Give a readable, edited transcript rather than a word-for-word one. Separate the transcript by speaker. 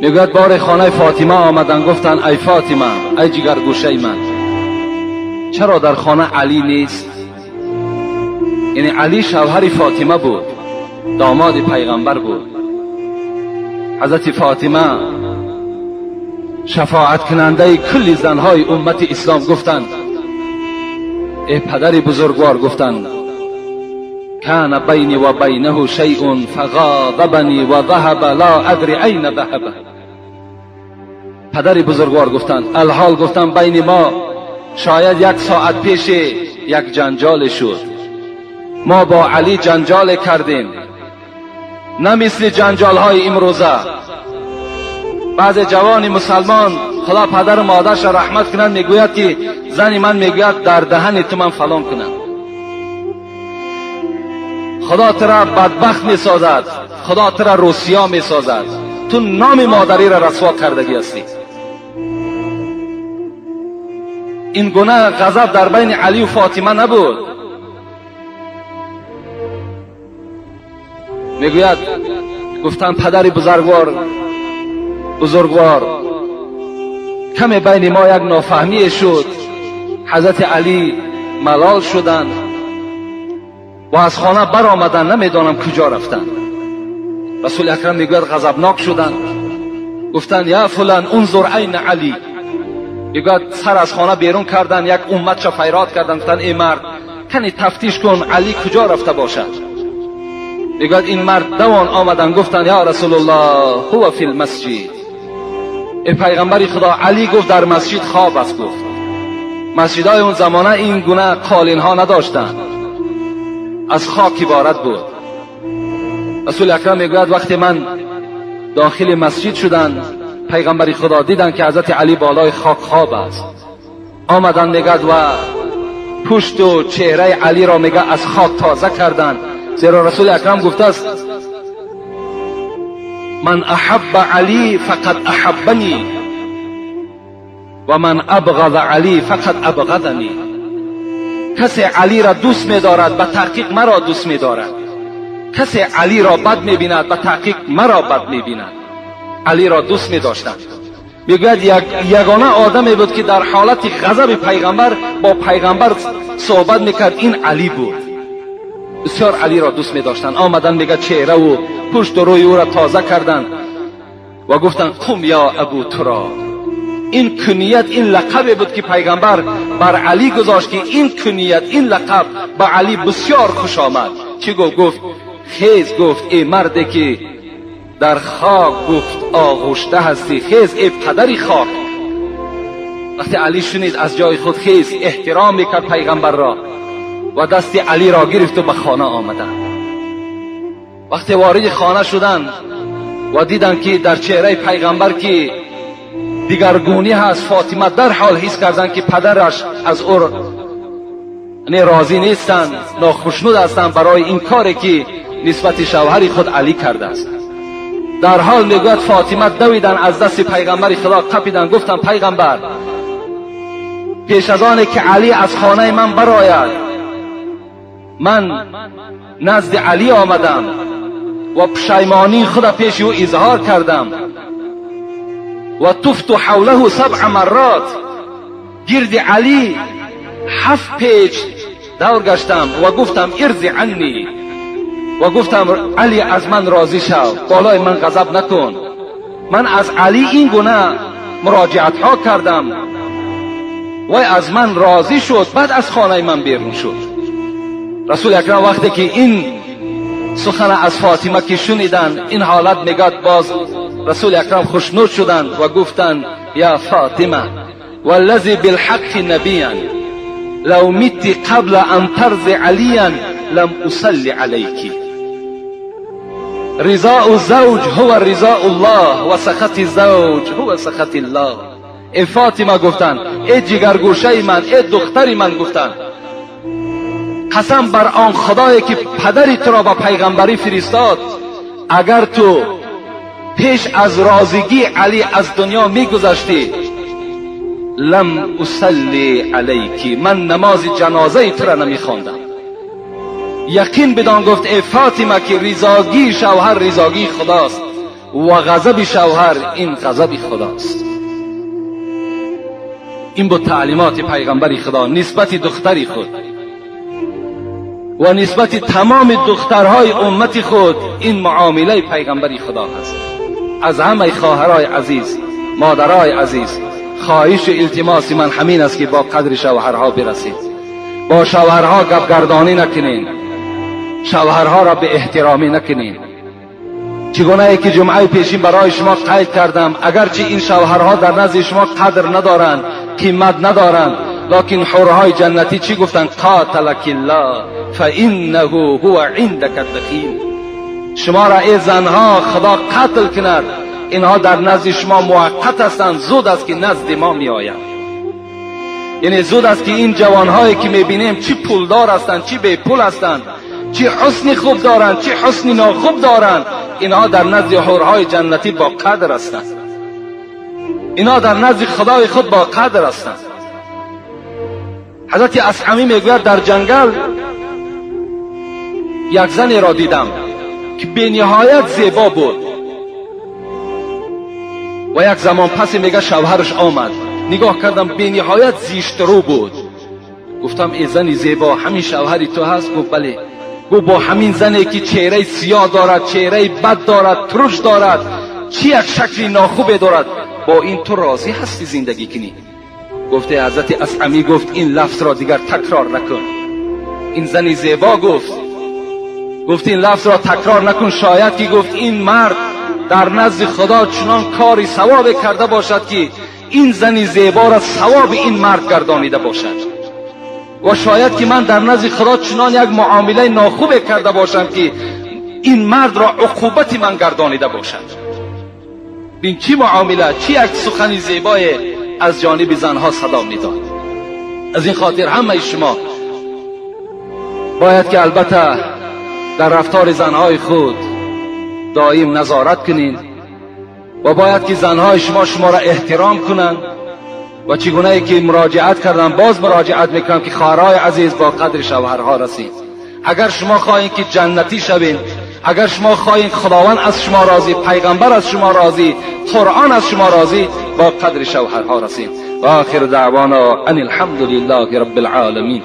Speaker 1: میگوید بار خانه فاطمه آمدن، گفتن ای فاطمه، ای جگرگوشه من، چرا در خانه علی نیست؟ یعنی علی شوهر فاطمه بود، داماد پیغمبر بود. حضرت فاطمه شفاعت کننده کل زنهای امت اسلام گفتند ای پدر بزرگوار، گفتند کان بینی و بینه شیء فغاضبنی و ذهب لا ادری این ذهب. پدر بزرگوار گفتند الحال گفتند بین ما شاید 1 ساعت پیش یک جنجال شد، ما با علی جنجال کردیم، نه مثل جنجال های امروزه. بعض جوان مسلمان خدا پدر و مادرش رحمت کنند میگوید که زن من میگوید در دهن تو من فلان کنم. خدا ترا بدبخت میسازد، خدا ترا روسیا میسازد، تو نام مادری را رسوا کردگی هستی. این گناه غضب در بین علی و فاطمه نبود. میگوید گفتن پدر بزرگوار کمی بین ما یک نافهمی شد، حضرت علی ملال شدند و از خانه بر آمدن، نمیدانم کجا رفتند. رسول اکرم میگوید غضبناک شدند، گفتند یا فلان انظر عین علی. میگوید سر از خانه بیرون کردند، یک امت شفیرات کردند، گفتند ای مرد کنی تفتیش کن علی کجا رفته باشد. میگوید این مرد دوان آمدن گفتند یا رسول الله هو فی المسجد. ای پیغمبر خدا علی گفت در مسجد خواب است. گفت مسجدهای اون زمانه این گونه قالین ها نداشتند، از خاک عبارت بود. رسول اکرم میگوید وقتی من داخل مسجد شدند، پیغمبر خدا دیدن که حضرت علی بالای خاک خواب است. آمدن میگوید و پشت و چهره علی را میگه از خاک تازه کردند، زیرا رسول اکرم گفته است من احب علی فقط احبنی و من ابغض علی فقط ابغضنی. کسی علی را دوست می‌دارد به تحقیق مرا دوست می‌دارد، کسی علی را بد می‌بیند به تحقیق مرا بد می‌بیند. علی را دوست می‌داشتند. میگوید یگانه آدمی بود که در حالت غضب پیغمبر با پیغمبر صحبت می‌کرد، این علی بود. بسیار علی را دوست می‌داشتند. آمدن میگه چهره و پشت و روی او را تازه کردند و گفتند قم یا ابو تراب. این کنیت، این لقب بود که پیغمبر بر علی گذاشت که این کنیت، این لقب به علی بسیار خوش آمد. چی گفت؟ خیز گفت ای مردی که در خاک گفت آغشته هستی، خیز ای پدری خاک. وقتی علی شنید از جای خود خیز، احترام میکرد پیغمبر را و دست علی را گرفت و به خانه آمدند. وقتی وارد خانه شدند و دیدند که در چهره پیغمبر که دیگرگونی هست، فاطمه در حال حس کردند که پدرش از او راضی نیستند، ناخشنود هستند برای این کاری که نسبت شوهر خود علی کرده است. در حال میگوید فاطمه دویدن از دست پیغمبر خدا قپیدن، گفتن پیغمبر پیش از آنه که علی از خانه من برآید، من نزد علی آمدم و پشیمانی خود پیش او اظهار کردم و طفت حوله 7 مرات، گرد علی 7 پیچ دور گشتم و گفتم ارضی عنی، و گفتم علی از من راضی شو، بالای من غضب نکن. من از علی این گونه مراجعت ها کردم و از من راضی شد، بعد از خانه من بیرون شد. رسول اکرم وقتی که این سخن از فاطمه که شنیدن این حالت میگد، باز رسول اکرم خوشنود شدند و گفتند یا فاطمه والذی بالحق نبیا لو مت قبل ان ترضی علیا لم اصلی علیکی. رضاء الزوج هو رضاء الله و سخط الزوج هو سخط الله. ای فاطمه گفتند ای جگرگوشه من، ای دختری من، گفتند قسم بر آن خدایی که پدری تو را با پیغمبری فرستاد، اگر تو پیش از راضیگی علی از دنیا میگذشتی لم اصلی علیکی، من نماز جنازه تو را نمیخواندم. یقین بدان گفت ای فاطمه که رضاگی شوهر رضاگی خداست، و غضب شوهر این غضب خداست. این بود تعلیمات پیغمبر خدا نسبت دختری خود و نسبت تمام دخترهای امت خود. این معامله پیغمبر خدا هست. از همه خواهرای عزیز، مادرای عزیز، خواهش و التماس من همین است که با قدر شوهرها برسید. با شوهرها گپگردانی نکنین، شوهرها را به احترامی نکنین. چگونه ای که جمعه پیشین برای شما قید کردم، اگرچه این شوهرها در نزد شما قدر ندارند، قیمت ندارند، لکن حورهای جنتی چی گفتن؟ قاتلک الله فانه هو عندک دخیل. شما را ای زنها خدا قتل کند، اینها در نزد شما موقت هستند، زود است که نزد ما می آیند. یعنی زود است که این جوانهایی که می بینیم چی پولدار هستند، چی بی پول هستند، چی حسن خوب دارند، چی حسن ناخوب دارند، اینها در نزد حورهای جنتی با قدر هستند. اینها در نزد خدای خود با قدر هستند. حضرت اصحمی میگوید در جنگل یک زنی را دیدم که به نهایت زیبا بود و یک زمان پس میگه شوهرش آمد، نگاه کردم به نهایت زیشت رو بود. گفتم ای زنی زیبا همین شوهری تو هست؟ گفت بله. گفت با همین زنی که چهره سیاه دارد، چهره بد دارد، ترش دارد، چی یک شکلی ناخوبه دارد، با این تو راضی هستی زندگی کنی؟ گفته حضرت اصحمی گفت این لفظ را دیگر تکرار نکن. این زنی زیبا گفت این لفظ را تکرار نکن. شاید که گفت این مرد در نزد خدا چنان کاری ثواب کرده باشد که این زنی زیبا را ثواب این مرد گردانیده باشد، و شاید که من در نزد خدا چنان یک معامله ناخوب کرده باشم که این مرد را عقوبت من گردانیده باشد. بین چی معامله، چی یک سخن زیبای از جانب زنها صدا میداد. از این خاطر همه شما باید که البته در رفتار زنهای خود دائم نظارت کنین و باید که زنهای شما را احترام کنن. و چگونه ای که مراجعت کردم باز مراجعت میکنم که خواهرای عزیز با قدر شوهرها رسید. اگر شما خواهید که جنتی شوین، اگر شما خواهید خداوند از شما راضی، پیغمبر از شما راضی، قرآن از شما راضی، با قدر شوهرها رسید. و آخر دعوانا ان الحمد لله رب العالمین.